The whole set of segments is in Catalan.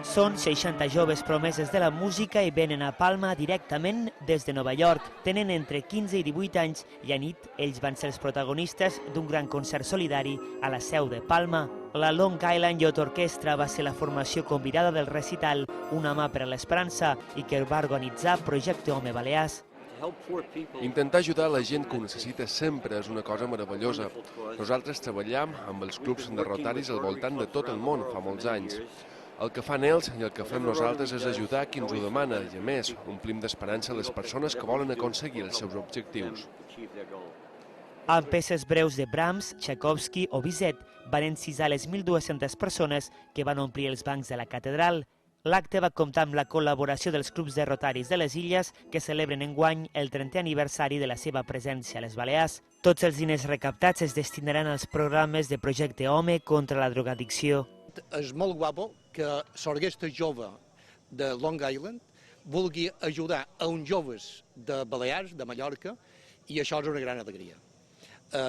Són 60 joves promeses de la música i venen a Palma directament des de Nova York. Tenen entre 15 i 18 anys i a nit ells van ser els protagonistes d'un gran concert solidari a la seu de Palma. La Long Island Youth Orchestra va ser la formació convidada del recital Una mà per a l'esperança i que va organitzar Projecte Home Balears. Intentar ajudar la gent que ho necessita sempre és una cosa meravellosa. Nosaltres treballem amb els clubs de rotaris al voltant de tot el món fa molts anys. El que fan ells i el que fem nosaltres és ajudar qui ens ho demana i, a més, omplim d'esperança les persones que volen aconseguir els seus objectius. Amb peces breus de Brahms, Tchaikovsky o Bizet van encisar les 1.200 persones que van omplir els bancs de la catedral. L'acte va comptar amb la col·laboració dels clubs de rotaris de les Illes que celebren enguany el 30è aniversari de la seva presència a les Balears. Tots els diners recaptats es destinaran als programes de Projecte Home contra la drogadicció. És molt guapo que l'orquestra jove de Long Island vulgui ajudar a uns joves de Balears, de Mallorca, i això és una gran alegria.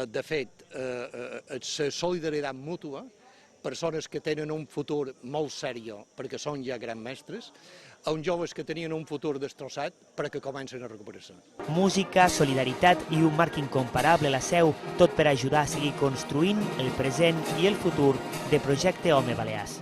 De fet, la solidaritat mútua, persones que tenen un futur molt seriós perquè són ja grans mestres, a uns joves que tenien un futur destrossat perquè comencen a recuperar-se. Música, solidaritat i un marc incomparable a la seu, tot per ajudar a seguir construint el present i el futur de Projecte Home Balears.